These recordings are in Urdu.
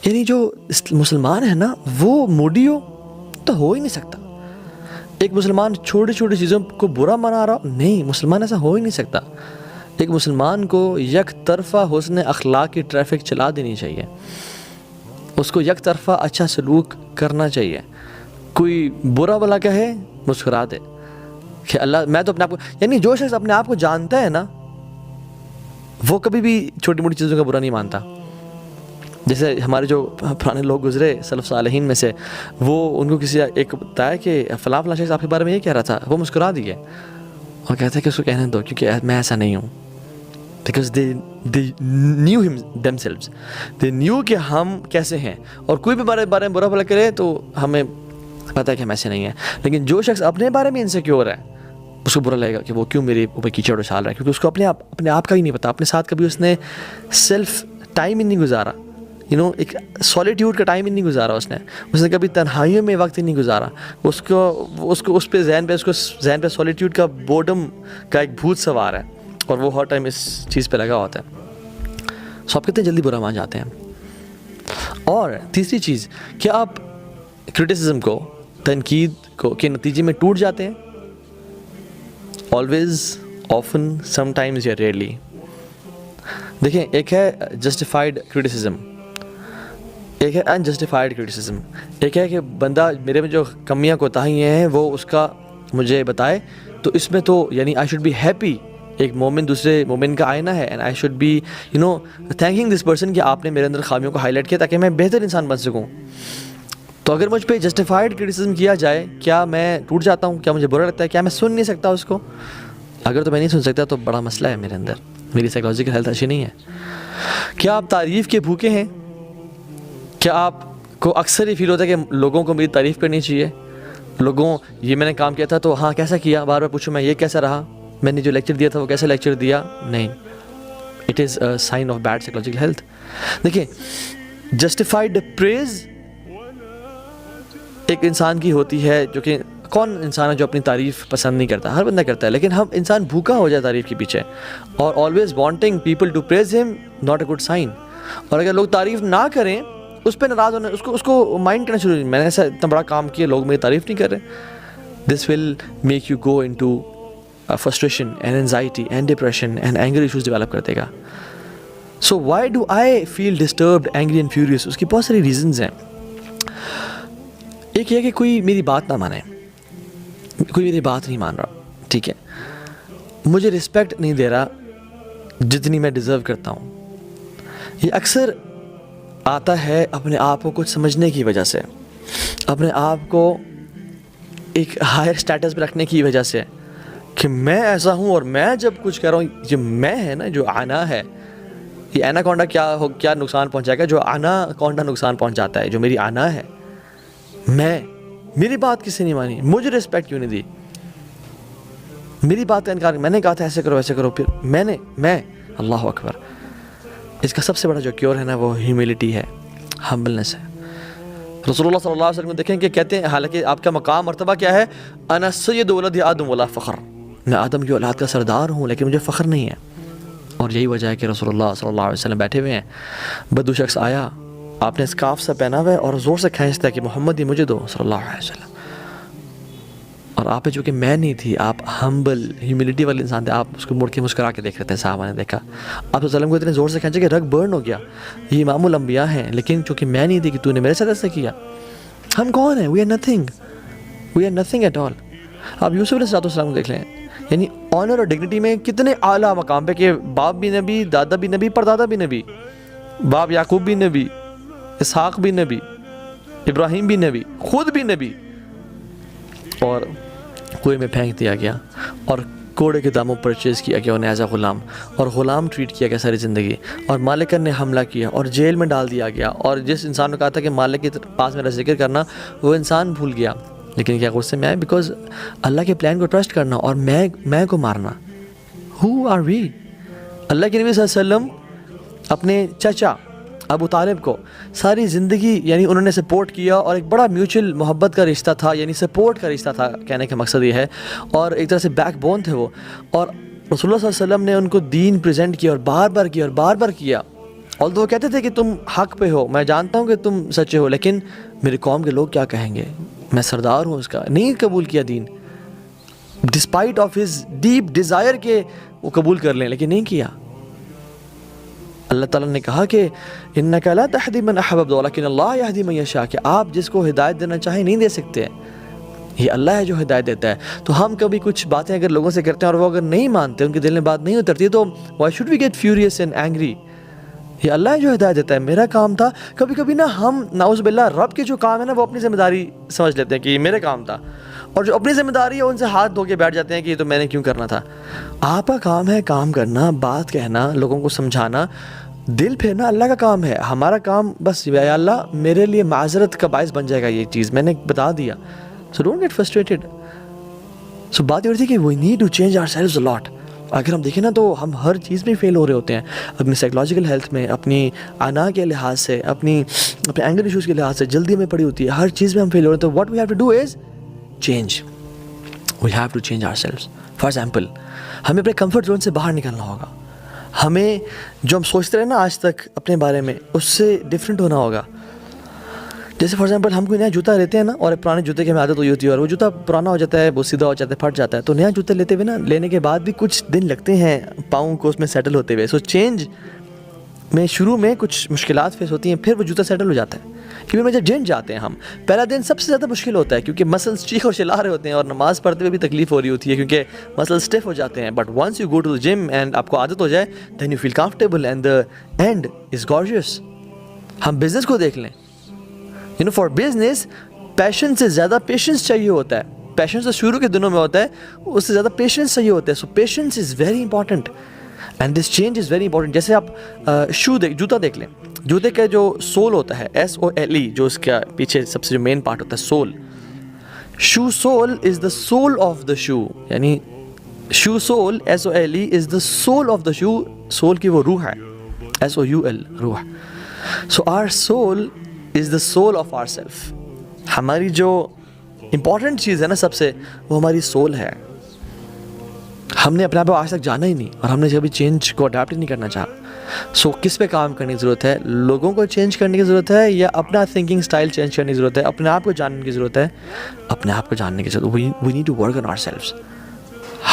یعنی جو مسلمان ہے نا وہ موڈی تو ہو ہی نہیں سکتا. ایک مسلمان چھوٹی چھوٹی چیزوں کو برا منا رہا نہیں, مسلمان ایسا ہو ہی نہیں سکتا. ایک مسلمان کو یک طرفہ حسن اخلاق کی ٹریفک چلا دینی چاہیے, اس کو یک طرفہ اچھا سلوک کرنا چاہیے. کوئی برا بلا کہے مسکرا دے کہ اللہ میں تو اپنے آپ کو, یعنی جو شخص اپنے آپ کو جانتا ہے نا وہ کبھی بھی چھوٹی موٹی چیزوں کا برا نہیں مانتا. جیسے ہمارے جو پرانے لوگ گزرے سلف صالحین میں سے, وہ ان کو کسی ایک بتایا کہ فلاں فلاں شخص آپ کے بارے میں یہ کہہ رہا تھا, وہ مسکرا دیے اور کہتے ہیں کہ اس کو کہنے دو کیونکہ میں ایسا نہیں ہوں. Because they knew him themselves, they knew کہ ہم کیسے ہیں, اور کوئی بھی بارے میں برا بھلا کرے تو ہمیں پتہ ہے کہ ہم ایسے نہیں ہیں. لیکن جو شخص اپنے بارے میں انسیکیور ہے اس کو برا لگے گا کہ وہ کیوں میرے اوپر کیچڑ اچھال رہا ہے, کیونکہ اس کو اپنے آپ کا ہی نہیں پتا, اپنے ساتھ کبھی اس نے سیلف ٹائم ہی نہیں گزارا, ایک سولیٹیوڈ کا ٹائم ہی نہیں گزارا, اس نے کبھی تنہائیوں میں وقت ہی نہیں گزارا. اس کو اس پہ ذہن پہ سولیٹیوڈ کا بورڈم کا ایک بھوت سوار ہے, اور وہ ہر ٹائم اس چیز پہ لگا ہوتا ہے. سو آپ کتنے جلدی برا مان جاتے ہیں. اور تیسری چیز, کیا آپ کرٹیسزم کو, تنقید کو کے نتیجے میں ٹوٹ جاتے ہیں؟ آلویز, آفن, سم ٹائمز یا ریئرلی. دیکھیں, ایک ہے جسٹیفائڈ کرٹیسزم, ایک ہے انجسٹیفائڈ کرٹیسزم. ایک ہے کہ بندہ میرے میں جو کمیاں کوتاہیاں ہیں وہ اس کا مجھے بتائے, تو اس میں تو یعنی آئی شوڈ بی ہیپی. ایک مومن دوسرے مومن کا آئینہ ہے, and I should be thinking this person کہ آپ نے میرے اندر خامیوں کو ہائی لائٹ کیا تاکہ میں بہتر انسان بن سکوں. تو اگر مجھ پہ جسٹیفائڈ کرٹیسزم کیا جائے, کیا میں ٹوٹ جاتا ہوں؟ کیا مجھے برا لگتا ہے؟ کیا میں سن نہیں سکتا اس کو؟ اگر تو میں نہیں سن سکتا تو بڑا مسئلہ ہے میرے اندر, میری سائیکالوجیکل ہیلتھ اچھی نہیں ہے. کیا آپ تعریف کے بھوکے ہیں؟ کیا آپ کو اکثر یہ فیل ہوتا ہے کہ لوگوں کو میری تعریف کرنی چاہیے؟ لوگوں یہ میں نے کام کیا تھا تو ہاں کیسا کیا, بار بار پوچھوں میں یہ کیسا رہا, میں نے جو لیکچر دیا تھا وہ کیسا لیکچر دیا؟ نہیں, it is a sign of bad psychological health. دیکھیں, جسٹیفائڈ پریز ایک انسان کی ہوتی ہے, جو کہ کون انسان ہے جو اپنی تعریف پسند نہیں کرتا؟ ہر بندہ کرتا ہے, لیکن ہم انسان بھوکا ہو جائے تعریف کے پیچھے, اور always wanting people to praise ہم, ناٹ اے گڈ سائن. اور اگر لوگ تعریف نہ کریں اس پہ ناراض ہونا, اس کو مائنڈ کرنا شروع, میں نے ایسا اتنا بڑا کام کیا, لوگ میری تعریف نہیں کر رہے. This will make you go in to frustration and anxiety and depression and anger issues develop کر دے گا. So why do I feel disturbed, angry and furious? اس کی بہت ساری ریزنز ہیں. ایک یہ کہ کوئی میری بات نہ مانے, کوئی میری بات نہیں مان رہا, ٹھیک ہے, مجھے رسپیکٹ نہیں دے رہا جتنی میں ڈیزرو کرتا ہوں. یہ اکثر آتا ہے اپنے آپ کو کچھ سمجھنے کی وجہ سے, اپنے آپ کو ایک ہائر اسٹیٹس پہ رکھنے کی وجہ سے, کہ میں ایسا ہوں اور میں جب کچھ کر رہا ہوں, جو میں ہے نا, جو آنا ہے, یہ اینا کونڈا کیا نقصان پہنچائے گا, جو آنا کونڈا نقصان پہنچاتا ہے, جو میری آنا ہے. میری بات کسی نہیں مانی, مجھے رسپیکٹ کیوں نہیں دی, میری بات کا انکار, میں نے کہا تھا ایسے کرو ایسے کرو, پھر میں اللہ اکبر. اس کا سب سے بڑا جو کیور ہے نا وہ ہیوملٹی ہے, ہمبلنس ہے. رسول اللہ صلی اللہ علیہ وسلم دیکھیں کہ کہتے ہیں, حالانکہ آپ کا مقام مرتبہ کیا ہے, انا سید ولد آدم ولا فخر, میں آدم کی اولاد کا سردار ہوں لیکن مجھے فخر نہیں ہے. اور یہی وجہ ہے کہ رسول اللہ صلی اللہ علیہ وسلم بیٹھے ہوئے ہیں, بدو شخص آیا, آپ نے اسکارف سا پہنا ہوا ہے اور زور سے کھینچتا ہے کہ محمد ہی مجھے دو صلی اللہ علیہ وسلم. اور آپ پہ چونکہ میں نہیں تھی, آپ ہمبل ہیوملٹی والے انسان تھے, آپ اس کو مڑ کے مسکرا کے دیکھ رہے تھے. صحابہ نے دیکھا آپ وسلم کو اتنے زور سے کھینچا کہ رگ برن ہو گیا. یہ امام الانبیاء ہیں, لیکن چونکہ میں نہیں تھی کہ تو نے میرے ساتھ ایسا کیا. ہم کون ہیں؟ We are nothing at all. آپ یوسف علیہ السلام کو دیکھ لیں, یعنی آنر اور ڈگنیٹی میں کتنے اعلیٰ مقام پہ, کہ باپ بھی نبی, دادا بھی نبی, پردادا بھی نبی, باپ یعقوب بھی نبی, اسحاق بھی نبی, ابراہیم بھی نبی, خود بھی نبی, اور کنویں میں پھینک دیا گیا اور کوڑے کے داموں پرچیز کیا گیا انہیں ایز اے غلام, اور غلام ٹریٹ کیا گیا ساری زندگی, اور مالکن نے حملہ کیا اور جیل میں ڈال دیا گیا. اور جس انسان نے کہا تھا کہ مالک کے پاس میرا ذکر کرنا, وہ انسان بھول گیا. لیکن کیا غصے میں آئے؟ بیکاز اللہ کے پلان کو ٹرسٹ کرنا اور میں کو مارنا. ہو آر وی؟ اللہ کے نبی صلی اللہ علیہ وسلم اپنے چچا ابو طالب کو ساری زندگی یعنی انہوں نے سپورٹ کیا, اور ایک بڑا میوچل محبت کا رشتہ تھا, یعنی سپورٹ کا رشتہ تھا, کہنے کا مقصد یہ ہے, اور ایک طرح سے بیک بون تھے وہ. اور رسول اللہ صلی اللہ علیہ وسلم نے ان کو دین پریزنٹ کیا اور بار بار کیا اور بار بار کیا. although وہ کہتے تھے کہ تم حق پہ ہو، میں جانتا ہوں کہ تم سچے ہو، لیکن میری قوم کے لوگ کیا کہیں گے، میں سردار ہوں اس کا. نہیں قبول کیا then despite of his deep desire کہ وہ قبول کر لیں، لیکن نہیں کیا. اللہ تعالیٰ نے کہا کہ اِنَّكَ لَا تَهْدِي مَنْ أَحْبَبْتَ وَلَكِنَّ اللَّهَ يَهْدِي مَن يَشَاءُ، کہ آپ جس کو ہدایت دینا چاہیں نہیں دے سکتے، یہ اللہ ہے جو ہدایت دیتا ہے. تو ہم کبھی کچھ باتیں اگر لوگوں سے کرتے ہیں اور وہ اگر نہیں مانتے، ان کے دل میں بات نہیں اترتی، تو why should we get furious and angry؟ یہ اللہ ہے جو ہدایت دیتا ہے، میرا کام تھا. کبھی کبھی نا ہم نعوذ باللہ رب کے جو کام ہے نا وہ اپنی ذمہ داری سمجھ لیتے ہیں کہ یہ میرے کام تھا، اور جو اپنی ذمہ داری ہے ان سے ہاتھ دھو کے بیٹھ جاتے ہیں کہ یہ تو میں نے کیوں کرنا تھا. آپ کا کام ہے کام کرنا، بات کہنا، لوگوں کو سمجھانا، دل پھیرنا اللہ کا کام ہے. ہمارا کام بس یا اللہ میرے لیے معذرت کا باعث بن جائے گا یہ چیز، میں نے بتا دیا. So don't get frustrated. So بات یہ ہوتی ہے کہ we need to change ourselves a lot. اگر ہم دیکھیں نا تو ہم ہر چیز میں فیل ہو رہے ہوتے ہیں، اپنی سائیکولوجیکل ہیلتھ میں، اپنی انا کے لحاظ سے، اپنے اینگر ایشوز کے لحاظ سے، جلدی میں پڑی ہوتی ہے، ہر چیز میں ہم فیل ہو رہے ہیں. تو what we have to do is change. We have to change ourselves. For example ہمیں اپنے کمفرٹ زون سے باہر نکلنا ہوگا. ہمیں جو ہم سوچتے رہے نا آج تک اپنے بارے میں، اس سے ڈفرینٹ ہونا ہوگا. جیسے فار ایگزامپل ہم کوئی نیا جوتا لیتے ہیں نا، اور پرانے جوتے کی ہمیں عادت ہوئی ہوتی ہے، اور وہ جوتا پرانا ہو جاتا ہے، وہ سیدھا ہو جاتا ہے، پھٹ جاتا ہے. تو نیا جوتا لیتے ہوئے نا، لینے کے بعد بھی کچھ دن لگتے ہیں پاؤں کو اس میں سیٹل ہوتے ہوئے. سو چینج میں شروع میں کچھ مشکلات فیس ہوتی ہیں، پھر وہ جوتا سیٹل ہو جاتا ہے. کیونکہ میں جب جم جاتے ہیں ہم، پہلا دن سب سے زیادہ مشکل ہوتا ہے کیونکہ مسلس چیخ اور چلا رہے ہوتے ہیں، اور نماز پڑھتے ہوئے بھی تکلیف ہو رہی ہوتی ہے کیونکہ مسل اسٹف ہو جاتے ہیں. But once you go to the gym and آپ کو عادت ہو جائے، then you feel comfortable and the end is gorgeous. ہم بزنس کو دیکھ لیں، فار بزنس پیشن سے زیادہ پیشنس چاہیے ہوتا ہے. پیشنس تو شروع کے دنوں میں ہوتا ہے، اس سے زیادہ پیشنس چاہیے ہوتا ہے. So patience is very important and this change is very important. جیسے آپ جوتا دیکھ لیں، جوتے کا جو سول ہوتا ہے SOLE، جو اس کا پیچھے سب سے جو مین پارٹ ہوتا ہے sole, shoe sole is the civil of the shoe, یعنی shoe sole SOLE is the civil of the shoe. Soul کی وہ روح ہے، SOUL روح. So our soul is the civil of our self. ہماری جو امپورٹنٹ چیز ہے نا سب سے، وہ ہماری سول ہے. ہم نے اپنے آپ کو آج تک جانا ہی نہیں، اور ہم نے کبھی چینج کو اڈاپٹ ہی نہیں کرنا چاہا. سو کس پہ کام کرنے کی ضرورت ہے؟ لوگوں کو چینج کرنے کی ضرورت ہے، یا اپنا تھنکنگ سٹائل چینج کرنے کی ضرورت ہے؟ اپنے آپ کو جاننے کی ضرورت ہے، اپنے آپ کو جاننے کی ضرورت. We need to work on ourselves.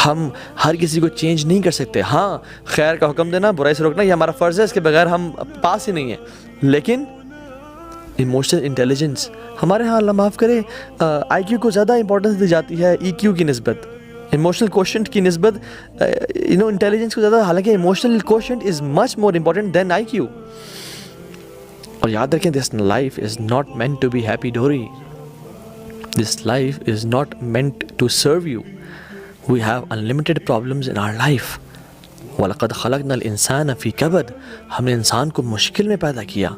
ہم ہر کسی کو چینج نہیں کر سکتے. ہاں، خیر کا حکم دینا، برائی سے روکنا، یہ ہمارا فرض ہے، اس کے بغیر ہم پاس ہی نہیں ہیں. لیکن ایموشنل انٹیلیجنس ہمارے ہاں اللہ معاف کرے IQ کو زیادہ امپورٹنس دی جاتی ہے EQ کی نسبت، ایموشنل کوشنٹ کی نسبت انٹیلیجنس کو زیادہ. حالانکہ emotional quotient is much more important than IQ. اور یاد رکھیں، this life is not meant to be happy ڈوری. This life is not meant to serve you. We have unlimited problems in our life. وَلَقَدْ خَلَقْنَا الْإِنسَانَ فِي كَبَدٍ. ہم نے انسان کو مشکل میں پیدا کیا.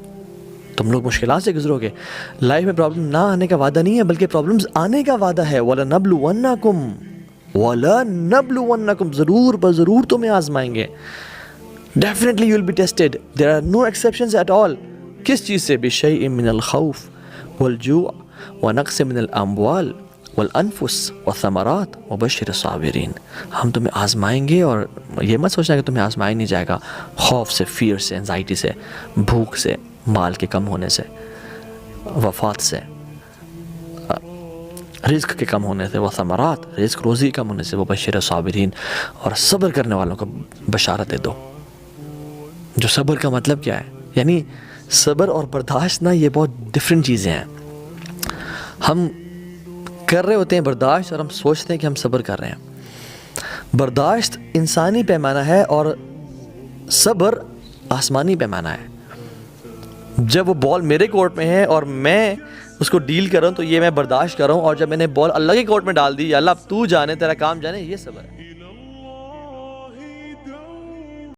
تم لوگ مشکلات سے گزرو گے. لائف میں پرابلم نہ آنے کا وعدہ نہیں ہے، بلکہ پرابلمز آنے کا وعدہ ہے. وَلَنَبْلُوَنَّكُمْ ضرور بضرور تمہیں آزمائیں گے. Definitely you will be tested. There are no exceptions at all. کس چیز سے؟ بِشَيْءٍ مِّنَ الْخَوْفِ وَالْجُوعِ وَنَقْصٍ مِّنَ الْأَمْوَالِ وَالْأَنفُسِ وَالثَّمَرَاتِ وَبَشِّرِ الصَّابِرِينَ. ہم تمہیں آزمائیں گے، اور یہ مت سوچنا کہ تمہیں آزمایا نہیں جائے گا. خوف سے، فیئر سے، انزائٹی سے، بھوک سے، مال کے کم ہونے سے، وفات سے، رزق کے کم ہونے سے، وہ ثمرات، رزق روزی کم ہونے سے، وہ بشیر صابرین، اور صبر کرنے والوں کو بشارت دے دو. جو صبر کا مطلب کیا ہے؟ یعنی صبر اور برداشت نا، یہ بہت ڈفرینٹ چیزیں ہیں. ہم کر رہے ہوتے ہیں برداشت، اور ہم سوچتے ہیں کہ ہم صبر کر رہے ہیں. برداشت انسانی پیمانہ ہے، اور صبر آسمانی پیمانہ ہے. جب وہ بال میرے کورٹ میں ہے اور میں اس کو ڈیل کر رہا ہوں، تو یہ میں برداشت کر رہا ہوں. اور جب میں نے بال اللہ کے کورٹ میں ڈال دی، یا اللہ اب تو جانے، تیرا کام جانے، یہ صبر ہے.